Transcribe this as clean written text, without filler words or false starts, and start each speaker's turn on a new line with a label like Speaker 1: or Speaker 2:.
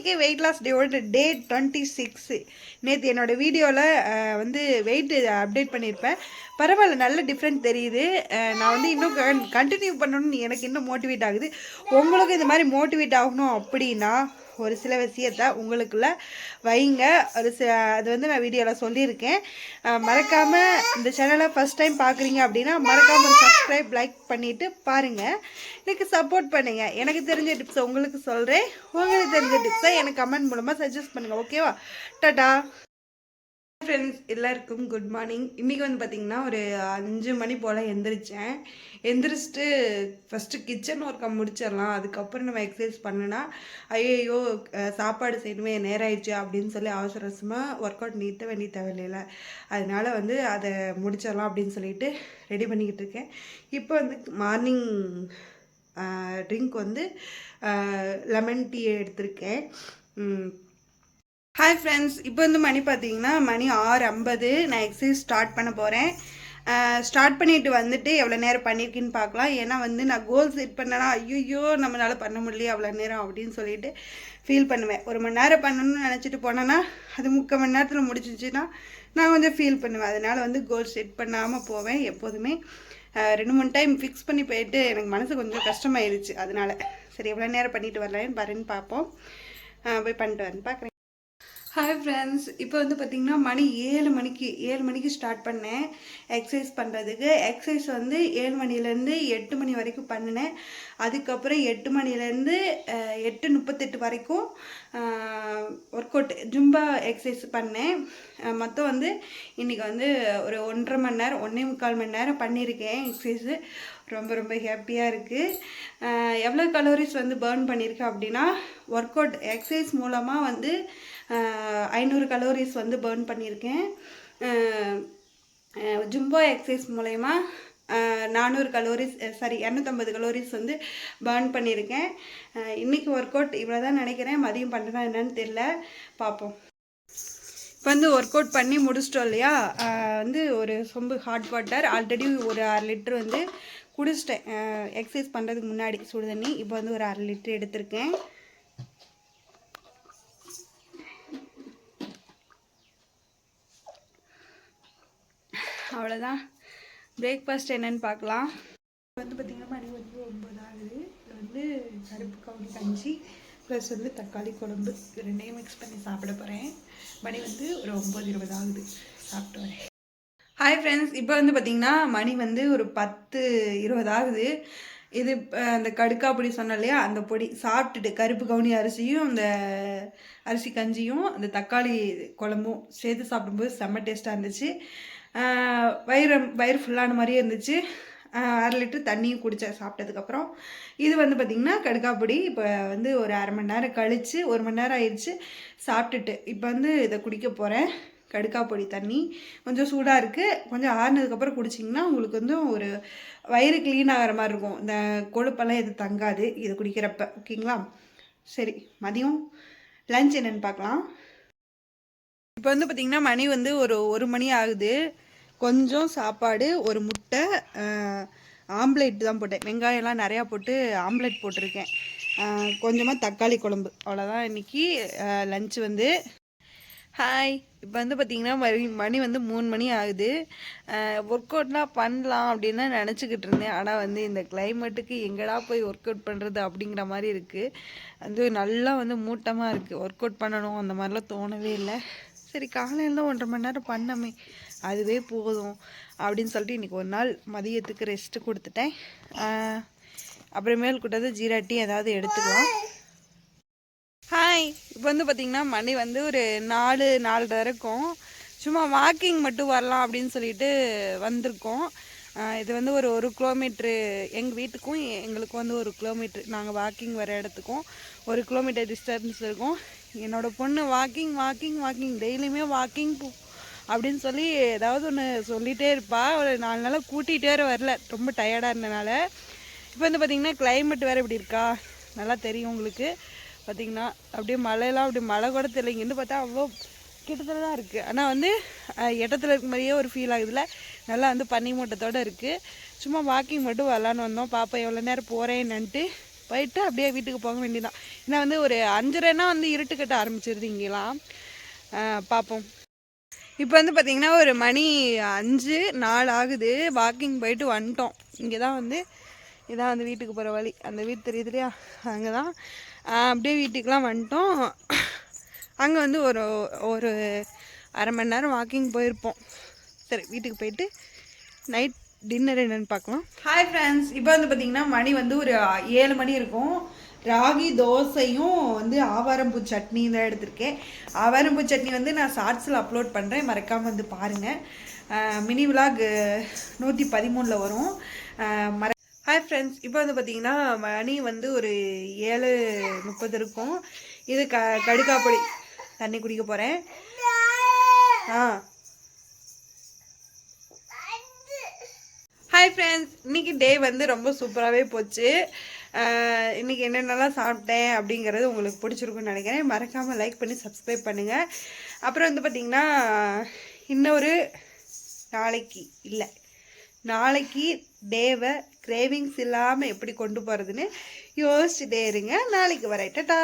Speaker 1: இன்றைக்கி weight loss டேவோட டே 26. நேற்று என்னோடய வீடியோவில் வந்து வெயிட் அப்டேட் பண்ணியிருப்பேன். பரவாயில்ல, நல்ல டிஃப்ரெண்ட் தெரியுது. நான் வந்து இன்னும் கண்டினியூ பண்ணணும்னு எனக்கு இன்னும் மோட்டிவேட் ஆகுது. உங்களுக்கு இந்த மாதிரி மோட்டிவேட் ஆகணும் அப்படின்னா ஒரு சில விஷயத்த உங்களுக்குள்ள வைங்க. அது வந்து நான் வீடியோவில் சொல்லியிருக்கேன். மறக்காமல் இந்த சேனலை ஃபஸ்ட் டைம் பார்க்குறீங்க அப்படின்னா மறக்காமல் சப்ஸ்கிரைப் லைக் பண்ணிவிட்டு பாருங்கள். எனக்கு சப்போர்ட் பண்ணுங்கள். எனக்கு தெரிஞ்ச டிப்ஸை உங்களுக்கு சொல்கிறேன். உங்களுக்கு தெரிஞ்ச டிப்ஸை எனக்கு கமெண்ட் மூலமாக சஜஸ்ட் பண்ணுங்கள். ஓகேவா? டாடா ஃப்ரெண்ட்ஸ், எல்லாருக்கும் குட் மார்னிங். இன்றைக்கி வந்து பார்த்திங்கன்னா ஒரு 5 மணி போல் எந்திரிச்சிட்டு ஃபஸ்ட்டு கிச்சன் ஒர்க்கை முடிச்சிடலாம், அதுக்கப்புறம் நம்ம எக்ஸசைஸ் பண்ணுனா ஐயோ சாப்பாடு செய்யணுமே நேரம் ஆயிடுச்சு அப்படின்னு சொல்லி அவசர அவசரமாக ஒர்க் அவுட் நீட்ட வேண்டிய தேவையில்லை. அதனால் வந்து அதை முடிச்சிடலாம் அப்படின்னு சொல்லிட்டு ரெடி பண்ணிக்கிட்டு இருக்கேன். இப்போ வந்து மார்னிங் ட்ரிங்க் வந்து லெமன் டீ எடுத்திருக்கேன். ஹாய் ஃப்ரெண்ட்ஸ், இப்போ வந்து மணி பார்த்தீங்கன்னா மணி 6:50. நான் எக்ஸசைஸ் ஸ்டார்ட் பண்ண போகிறேன். ஸ்டார்ட் பண்ணிட்டு வந்துட்டு எவ்வளோ நேரம் பண்ணியிருக்கேன்னு பார்க்கலாம். ஏன்னா வந்து நான் கோல் செட் பண்ணேன்னா ஐயோ நம்மளால் பண்ண முடியலையே அவ்வளோ நேரம் அப்படின்னு சொல்லிட்டு ஃபீல் பண்ணுவேன். 1 மணி நேரம் பண்ணணும்னு நினச்சிட்டு போனேன்னா அது 3/4 மணி நேரத்தில் முடிச்சிச்சுன்னா நான் கொஞ்சம் ஃபீல் பண்ணுவேன். அதனால் வந்து கோல் செட் பண்ணாமல் போவேன் எப்போதுமே. 2-3 டைம் ஃபிக்ஸ் பண்ணி போயிட்டு எனக்கு மனசு கொஞ்சம் கஷ்டமாயிருச்சு. அதனால் சரி எவ்வளோ நேரம் பண்ணிட்டு வரலான்னு பாருன்னு பார்ப்போம். போய் பண்ணிட்டு வரேன்னு பார்க்குறேன். ஹாய் ஃப்ரெண்ட்ஸ், இப்போ வந்து பார்த்திங்கன்னா மணி 7 மணிக்கு ஸ்டார்ட் பண்ணேன் எக்ஸசைஸ் பண்ணுறதுக்கு. எக்ஸசைஸ் வந்து 7 மணிலேருந்து 8 மணி வரைக்கும் பண்ணினேன். அதுக்கப்புறம் 8 மணிலேருந்து 8:38 வரைக்கும் ஒர்க் அவுட் ஜும்பா எக்ஸசைஸ் பண்ணேன். மொத்தம் வந்து இன்றைக்கி வந்து ஒரு 1.5 மணி நேரம் 1.25 மணி நேரம் பண்ணியிருக்கேன் எக்ஸசைஸு. ரொம்ப ஹாப்பியாக இருக்குது. எவ்வளோ கலோரிஸ் வந்து பேர்ன் பண்ணியிருக்கேன் அப்படின்னா, ஒர்க் அவுட் எக்ஸசைஸ் மூலமாக வந்து 500 கலோரிஸ் வந்து பேர்ன் பண்ணியிருக்கேன். ஜும்பா எக்ஸசைஸ் மூலயமா 400 கலோரிஸ் 250 கலோரிஸ் வந்து பேர்ன் பண்ணியிருக்கேன். இன்றைக்கி ஒர்க் அவுட் இவ்வளோ தான் நினைக்கிறேன். மதியம் பண்ணுறதா என்னன்னு தெரியல, பார்ப்போம். இப்போ வந்து ஒர்க் அவுட் பண்ணி முடிச்சிட்டோம் இல்லையா, வந்து ஒரு சொம்பு ஹாட் வாட்டர் ஆல்ரெடி ஒரு 1/2 லிட்டர் வந்து குடிச்சிட்டேன் எக்ஸசைஸ் பண்ணுறதுக்கு முன்னாடி சுடு தண்ணி. இப்போ வந்து ஒரு 1/2 லிட்டர் எடுத்திருக்கேன். அவ்வளோதான். பிரேக்ஃபாஸ்ட் என்னன்னு பார்க்கலாம். வந்து பார்த்திங்கன்னா மணி வந்து 9 ஆகுது. இது வந்து கருப்பு கவுனி கஞ்சி ப்ளஸ் வந்து தக்காளி குழம்பு ரெண்டையும் மிக்ஸ் பண்ணி சாப்பிட போகிறேன். மணி வந்து ஒரு 9:20 ஆகுது. சாப்பிட்டு வரேன். ஹாய் ஃப்ரெண்ட்ஸ், இப்போ வந்து பார்த்திங்கன்னா மணி வந்து ஒரு 10:20 ஆகுது. இது அந்த கடுக்கா பொடி சொன்னேன் இல்லையா, அந்த பொடி சாப்பிட்டுட்டு கருப்பு கவுனி அரிசியும் அந்த அரிசி கஞ்சியும் அந்த தக்காளி குழம்பும் சேர்த்து சாப்பிடும்போது செம்ம டேஸ்ட்டாக இருந்துச்சு. வயிறு ஃபுல்லான மாதிரியே இருந்துச்சு. 1/2 லிட்டர் தண்ணியும் குடித்தேன் சாப்பிட்டதுக்கப்புறம். இது வந்து பார்த்திங்கன்னா கடுக்காப்பொடி. இப்போ வந்து ஒரு 1/2 மணி நேரம் கழித்து 1 மணி நேரம் ஆயிடுச்சு சாப்பிட்டுட்டு இப்போ வந்து இதை குடிக்க போகிறேன். கடுக்காப்பொடி தண்ணி கொஞ்சம் சூடாக இருக்குது. கொஞ்சம் ஆறுனதுக்கப்புறம் குடிச்சிங்கன்னா உங்களுக்கு வந்து ஒரு வயிறு க்ளீன் ஆகிற மாதிரி இருக்கும். இந்த கொழுப்பெல்லாம் எதுவும் தங்காது இது குடிக்கிறப்ப. ஓகேங்களா? சரி, மதியம் லஞ்ச் என்னென்னு பார்க்கலாம். இப்போ வந்து பார்த்திங்கன்னா மணி வந்து ஒரு மணி ஆகுது. கொஞ்சம் சாப்பாடு, ஒரு முட்டை, ஆம்லேட் தான் போட்டேன். வெங்காயம்லாம் நிறையா போட்டு ஆம்லேட் போட்டிருக்கேன். கொஞ்சமாக தக்காளி குழம்பு. அவ்வளோதான் இன்றைக்கி லஞ்ச் வந்து. ஹாய், இப்போ வந்து பார்த்திங்கன்னா மணி வந்து 3 மணி ஆகுது. ஒர்க் அவுட்லாம் பண்ணலாம் அப்படின்னு தான் நினச்சிக்கிட்டு இருந்தேன். ஆனால் வந்து இந்த கிளைமேட்டுக்கு எங்கடா போய் ஒர்க் அவுட் பண்ணுறது அப்படிங்கிற மாதிரி இருக்குது. வந்து நல்லா வந்து மூட்டமாக இருக்குது. ஒர்க் அவுட் பண்ணணும் அந்த மாதிரிலாம் தோணவே இல்லை. சரி காலையில் தான் 1.5 மணி நேரம் பண்ணமே, அதுவே போதும் அப்படின்னு சொல்லிட்டு இன்றைக்கி ஒரு நாள் மதியத்துக்கு ரெஸ்ட்டு கொடுத்துட்டேன். அப்புறமேல் கூட்டாது ஜீரா டீ ஏதாவது எடுத்துக்கலாம். ஹாய், இப்போ வந்து பார்த்திங்கன்னா மணி வந்து ஒரு 4-4:30 இருக்கும். சும்மா வாக்கிங் மட்டும் வரலாம் அப்படின்னு சொல்லிட்டு வந்திருக்கோம். இது வந்து ஒரு 1 கிலோமீட்ரு எங்கள் வீட்டுக்கும் எங்களுக்கும் வந்து 1 கிலோமீட்ரு. நாங்கள் வாக்கிங் வர இடத்துக்கும் 1 கிலோமீட்டர் டிஸ்டன்ஸ் இருக்கும். என்னோடய பொண்ணு வாக்கிங் டெய்லியுமே வாக்கிங் அப்படின்னு சொல்லி ஏதாவது ஒன்று சொல்லிகிட்டே இருப்பாள். ஒரு 4 நாளாக கூட்டிகிட்டே வரல, ரொம்ப டயர்டாக இருந்தனால. இப்போ வந்து பார்த்திங்கன்னா கிளைமேட் வேறு இப்படி இருக்கா, நல்லா தெரியும் உங்களுக்கு. பார்த்திங்கன்னா அப்படியே மழையெல்லாம் அப்படி மழை கூட தெரியல. இங்கேருந்து பார்த்தா அவ்வளோ கிட்டத்தில் தான் இருக்குது. ஆனால் வந்து இடத்துல இருக்க மாதிரியே ஒரு ஃபீல் ஆகுதுல்ல. நல்லா வந்து பனி மூட்டத்தோடு இருக்குது. சும்மா வாக்கிங் மட்டும் வரலான்னு வந்தோம். பாப்பா எவ்வளோ நேரம் போகிறேன்னுட்டு போயிட்டு அப்படியே வீட்டுக்கு போக வேண்டியதான். ஏன்னா வந்து ஒரு 5:30னா வந்து இருட்டு கட்ட ஆரம்பிச்சிருது இங்கெல்லாம். பார்ப்போம். இப்போ வந்து பார்த்திங்கன்னா ஒரு மணி 5:04 ஆகுது. வாக்கிங் போயிட்டு வந்துட்டோம். இங்கே தான் வந்து இதான் வந்து வீட்டுக்கு போகிற வழி. அந்த வீடு தெரியுது இல்லையா, அங்கே தான். அப்படியே வீட்டுக்கெலாம் வந்துட்டோம். அங்கே வந்து ஒரு ஒரு அரை மணி நேரம் வாக்கிங் போயிருப்போம். சரி, வீட்டுக்கு போயிட்டு நைட் டின்னர் என்னென்னு பார்க்கலாம். ஹாய் ஃப்ரெண்ட்ஸ், இப்போ வந்து பார்த்திங்கன்னா மணி வந்து ஒரு 7 மணி இருக்கும். ராகி தோசையும் வந்து ஆவாரம்பூ சட்னி தான் எடுத்திருக்கேன். ஆவாரம்பூ சட்னி வந்து நான் ஷார்ட்ஸில் அப்லோட் பண்ணுறேன், மறக்காமல் வந்து பாருங்கள். மினி விலாக் 113 வரும். ஹாய் ஃப்ரெண்ட்ஸ், இப்போ வந்து பார்த்திங்கன்னா மணி வந்து ஒரு 7:30 இருக்கும். இது கடுக்காப்பொடி தண்ணி குடிக்க போகிறேன். ஹாய் ஃப்ரெண்ட்ஸ், இன்றைக்கி டே வந்து ரொம்ப சூப்பராகவே போச்சு. இன்றைக்கி என்னென்னலாம் சாப்பிட்டேன் அப்படிங்கிறது உங்களுக்கு பிடிச்சிருக்குன்னு நினைக்கிறேன். மறக்காமல் லைக் பண்ணி சப்ஸ்கிரைப் பண்ணுங்கள். அப்புறம் வந்து பார்த்திங்கன்னா இன்னொரு நாளைக்கு டேவை கிரேவிங்ஸ் இல்லாமல் எப்படி கொண்டு போகிறதுன்னு யோசிச்சுட்டே இருங்க. நாளைக்கு வரேன். டாடா.